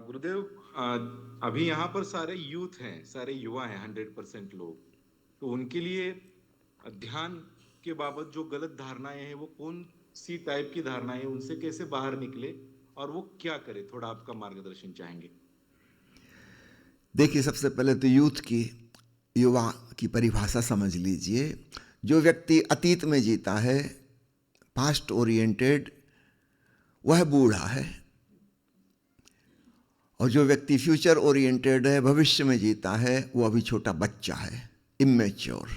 गुरुदेव, अभी यहाँ पर सारे यूथ हैं, सारे युवा हैं, 100% लोग। तो उनके लिए ध्यान के बाबत जो गलत धारणाएं हैं, वो कौन सी टाइप की धारणाएं हैं, उनसे कैसे बाहर निकले और वो क्या करे? थोड़ा आपका मार्गदर्शन चाहेंगे। देखिए, सबसे पहले तो यूथ की, युवा की परिभाषा समझ लीजिए। जो व्यक्ति अतीत में जीता है, पास्ट ओरिएंटेड, वह बूढ़ा है। और जो व्यक्ति फ्यूचर ओरिएंटेड है, भविष्य में जीता है, वो अभी छोटा बच्चा है, इमेच्योर।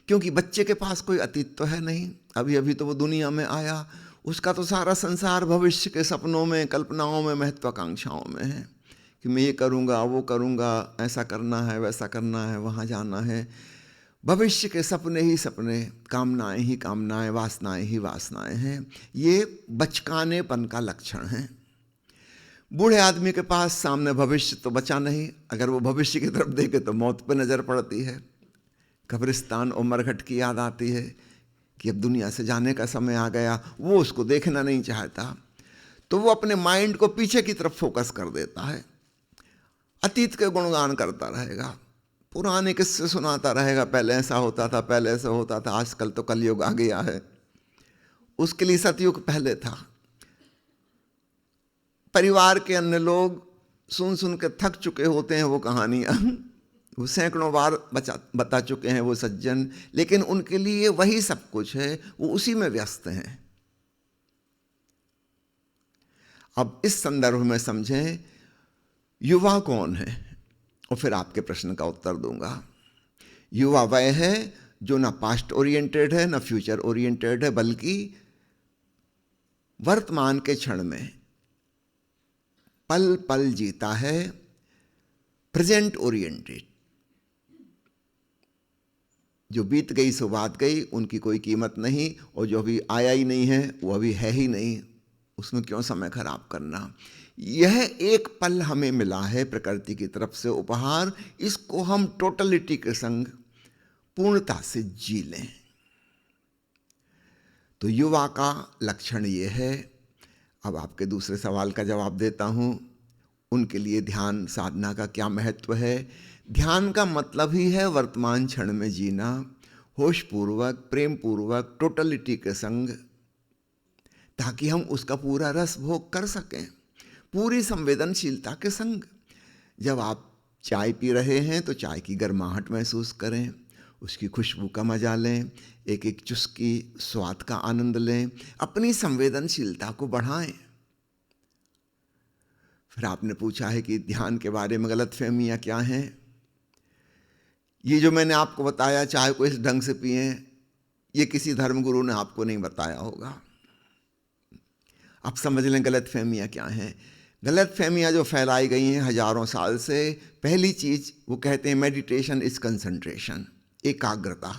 क्योंकि बच्चे के पास कोई अतीत तो है नहीं, अभी अभी तो वो दुनिया में आया। उसका तो सारा संसार भविष्य के सपनों में, कल्पनाओं में, महत्वाकांक्षाओं में है कि मैं ये करूँगा, वो करूँगा, ऐसा करना है, वैसा करना है, वहाँ जाना है। भविष्य के सपने ही सपने, कामनाएं ही कामनाएं, वासनाएं ही वासनाएं हैं। ये बचकानेपन का लक्षण है। बूढ़े आदमी के पास सामने भविष्य तो बचा नहीं। अगर वो भविष्य की तरफ देखे तो मौत पे नज़र पड़ती है, कब्रिस्तान और मरघट की याद आती है कि अब दुनिया से जाने का समय आ गया। वो उसको देखना नहीं चाहता, तो वो अपने माइंड को पीछे की तरफ फोकस कर देता है। अतीत के गुणगान करता रहेगा, पुराने किस्से सुनाता रहेगा, पहले ऐसा होता था, पहले ऐसा होता था, आजकल तो कलयुग आ गया है। उसके लिए सतयुग पहले था। परिवार के अन्य लोग सुन सुन के थक चुके होते हैं वो कहानियाँ। वो सैकड़ों बार बता चुके हैं वो सज्जन, लेकिन उनके लिए वही सब कुछ है, वो उसी में व्यस्त हैं। अब इस संदर्भ में समझें युवा कौन है, और फिर आपके प्रश्न का उत्तर दूंगा। युवा वह है जो ना पास्ट ओरिएंटेड है, ना फ्यूचर ओरिएंटेड है, बल्कि वर्तमान के क्षण में पल पल जीता है, प्रेजेंट ओरिएंटेड। जो बीत गई सो बात गई, उनकी कोई कीमत नहीं, और जो अभी आया ही नहीं है वो अभी है ही नहीं, उसमें क्यों समय खराब करना। यह एक पल हमें मिला है प्रकृति की तरफ से उपहार, इसको हम टोटलिटी के संग पूर्णता से जी लें। तो युवा का लक्षण ये है। अब आपके दूसरे सवाल का जवाब देता हूँ। उनके लिए ध्यान साधना का क्या महत्व है? ध्यान का मतलब ही है वर्तमान क्षण में जीना, होशपूर्वक, प्रेम पूर्वक, टोटलिटी के संग, ताकि हम उसका पूरा रस भोग कर सकें, पूरी संवेदनशीलता के संग। जब आप चाय पी रहे हैं तो चाय की गर्माहट महसूस करें, उसकी खुशबू का मजा लें, एक एक चुस्की स्वाद का आनंद लें, अपनी संवेदनशीलता को बढ़ाएं। फिर आपने पूछा है कि ध्यान के बारे में गलतफहमियां क्या हैं। ये जो मैंने आपको बताया, चाय को इस ढंग से पिए, ये किसी धर्मगुरु ने आपको नहीं बताया होगा। आप समझ लें गलतफहमियां क्या हैं। गलतफहमियां जो फैलाई गई हैं हजारों साल से, पहली चीज वो कहते हैं मेडिटेशन इज कंसंट्रेशन, एकाग्रता।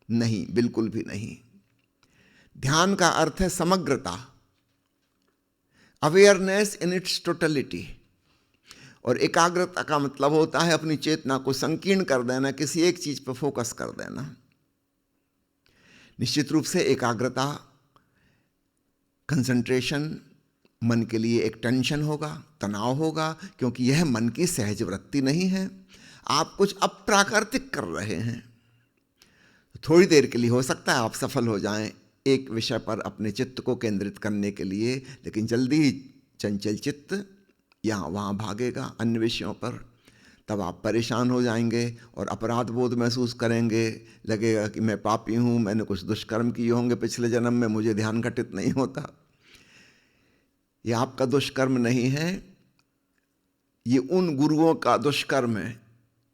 नहीं, बिल्कुल भी नहीं। ध्यान का अर्थ है समग्रता, अवेयरनेस इन इट्स टोटलिटी। और एकाग्रता का मतलब होता है अपनी चेतना को संकीर्ण कर देना, किसी एक चीज पर फोकस कर देना। निश्चित रूप से एकाग्रता, कंसंट्रेशन मन के लिए एक टेंशन होगा, तनाव होगा, क्योंकि यह मन की सहज वृत्ति नहीं है। आप कुछ अप्राकृतिक कर रहे हैं। थोड़ी देर के लिए हो सकता है आप सफल हो जाएं एक विषय पर अपने चित्त को केंद्रित करने के लिए, लेकिन जल्दी ही चंचल चित्त यहाँ वहाँ भागेगा अन्य विषयों पर। तब आप परेशान हो जाएंगे और अपराध बोध महसूस करेंगे। लगेगा कि मैं पापी हूँ, मैंने कुछ दुष्कर्म किए होंगे पिछले जन्म में, मुझे ध्यान घटित नहीं होता। ये आपका दुष्कर्म नहीं है, ये उन गुरुओं का दुष्कर्म है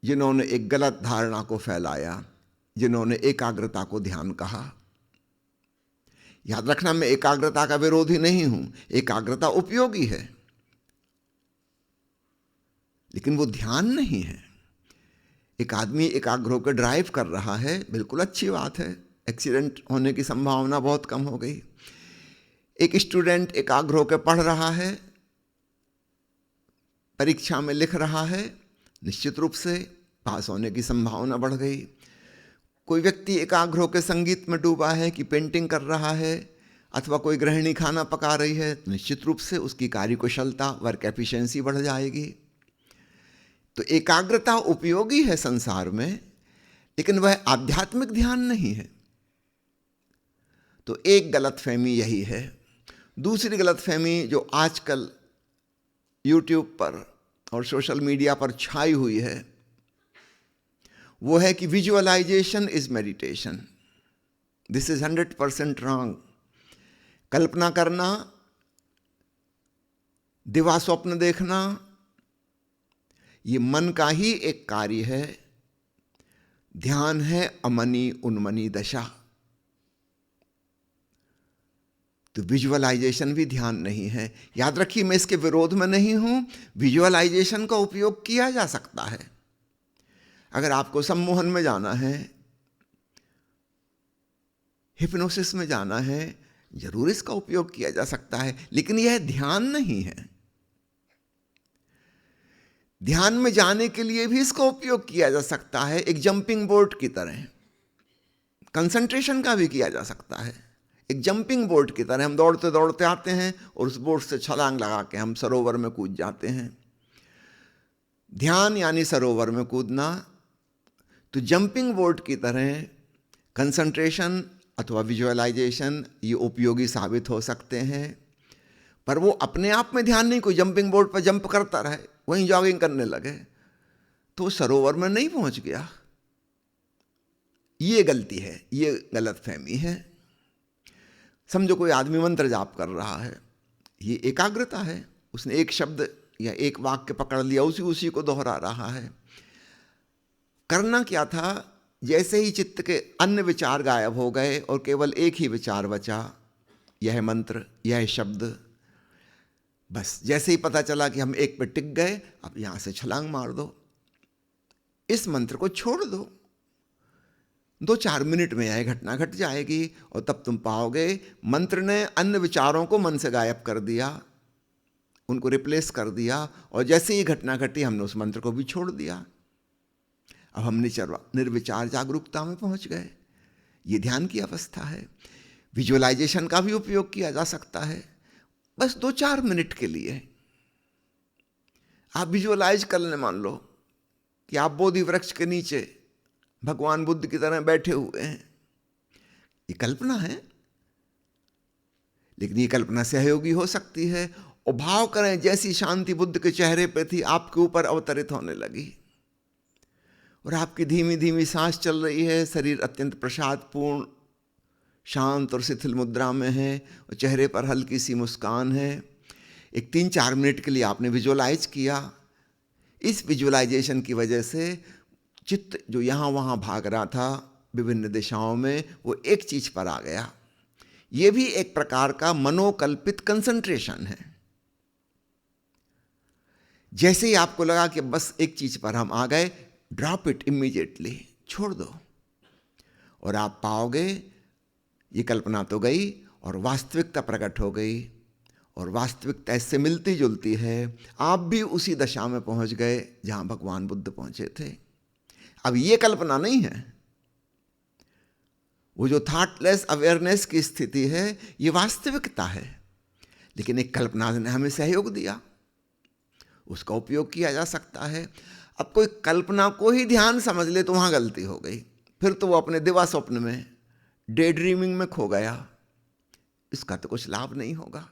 जिन्होंने एक गलत धारणा को फैलाया, जिन्होंने एकाग्रता को ध्यान कहा। याद रखना, मैं एकाग्रता का विरोधी नहीं हूं, एकाग्रता उपयोगी है, लेकिन वो ध्यान नहीं है। एक आदमी एकाग्र होकर ड्राइव कर रहा है, बिल्कुल अच्छी बात है, एक्सीडेंट होने की संभावना बहुत कम हो गई। एक स्टूडेंट एकाग्र होकर पढ़ रहा है, परीक्षा में लिख रहा है, निश्चित रूप से पास होने की संभावना बढ़ गई। कोई व्यक्ति एकाग्र होकर संगीत में डूबा है कि पेंटिंग कर रहा है, अथवा कोई गृहिणी खाना पका रही है तो निश्चित रूप से उसकी कार्यकुशलता, वर्क एफिशिएंसी बढ़ जाएगी। तो एकाग्रता उपयोगी है संसार में, लेकिन वह आध्यात्मिक ध्यान नहीं है। तो एक गलतफहमी यही है। दूसरी गलतफहमी जो आजकल यूट्यूब पर और सोशल मीडिया पर छाई हुई है वो है कि visualisation is meditation. This is 100% wrong. कल्पना करना, दिवा स्वप्न देखना, ये मन का ही एक कार्य है। ध्यान है अमनी उन्मनी दशा। तो विजुअलाइजेशन भी ध्यान नहीं है। याद रखिए, मैं इसके विरोध में नहीं हूं। विजुअलाइजेशन का उपयोग किया जा सकता है। अगर आपको सम्मोहन में जाना है, हिप्नोसिस में जाना है, जरूर इसका उपयोग किया जा सकता है, लेकिन यह ध्यान नहीं है। ध्यान में जाने के लिए भी इसका उपयोग किया जा सकता है, एक जंपिंग बोर्ड की तरह। कंसंट्रेशन का भी किया जा सकता है, एक जंपिंग बोर्ड की तरह। हम दौड़ते दौड़ते आते हैं और उस बोर्ड से छलांग लगा के हम सरोवर में कूद जाते हैं। ध्यान यानी सरोवर में कूदना। तो जंपिंग बोर्ड की तरह कंसंट्रेशन अथवा विजुअलाइजेशन ये उपयोगी साबित हो सकते हैं, पर वो अपने आप में ध्यान नहीं। कोई जंपिंग बोर्ड पर जंप करता रहे, वहीं जॉगिंग करने लगे, तो सरोवर में नहीं पहुंच गया। ये गलती है, ये गलतफहमी है। समझो कोई आदमी मंत्र जाप कर रहा है, ये एकाग्रता है। उसने एक शब्द या एक वाक्य पकड़ लिया, उसी को दोहरा रहा है। करना क्या था, जैसे ही चित्त के अन्य विचार गायब हो गए और केवल एक ही विचार बचा, यह मंत्र, यह शब्द। बस जैसे ही पता चला कि हम एक पे टिक गए, अब यहां से छलांग मार दो, इस मंत्र को छोड़ दो। 2-4 मिनट में यह घटना घट जाएगी और तब तुम पाओगे मंत्र ने अन्य विचारों को मन से गायब कर दिया, उनको रिप्लेस कर दिया, और जैसे ही घटना घटी हमने उस मंत्र को भी छोड़ दिया। अब हम निर्विचार जागरूकता में पहुंच गए। ये ध्यान की अवस्था है। विजुअलाइजेशन का भी उपयोग किया जा सकता है, बस 2-4 मिनट के लिए। आप विजुअलाइज कर लें, मान लो कि आप बोधि वृक्ष के नीचे भगवान बुद्ध की तरह बैठे हुए हैं। ये कल्पना है, लेकिन ये कल्पना सहयोगी हो सकती है। और भाव करें, जैसी शांति बुद्ध के चेहरे पे थी, आपके ऊपर अवतरित होने लगी, और आपकी धीमी धीमी सांस चल रही है। शरीर अत्यंत प्रसादपूर्ण, शांत और शिथिल मुद्रा में है, और चेहरे पर हल्की सी मुस्कान है। एक 3-4 मिनट के लिए आपने विजुअलाइज किया। इस विजुअलाइजेशन की वजह से चित्त जो यहाँ वहाँ भाग रहा था विभिन्न दिशाओं में, वो एक चीज पर आ गया। ये भी एक प्रकार का मनोकल्पित कंसंट्रेशन है। जैसे ही आपको लगा कि बस एक चीज पर हम आ गए, ड्रॉप इट इमीडिएटली, छोड़ दो, और आप पाओगे ये कल्पना तो गई और वास्तविकता प्रकट हो गई। और वास्तविकता इससे मिलती जुलती है। आप भी उसी दशा में पहुंच गए जहां भगवान बुद्ध पहुंचे थे। अब ये कल्पना नहीं है। वो जो थॉटलेस अवेयरनेस की स्थिति है, ये वास्तविकता है, लेकिन एक कल्पना ने हमें सहयोग दिया, उसका उपयोग किया जा सकता है। अब कोई कल्पना को ही ध्यान समझ ले तो वहां गलती हो गई, फिर तो वो अपने दिवा स्वप्न में, डे ड्रीमिंग में खो गया। इसका तो कुछ लाभ नहीं होगा।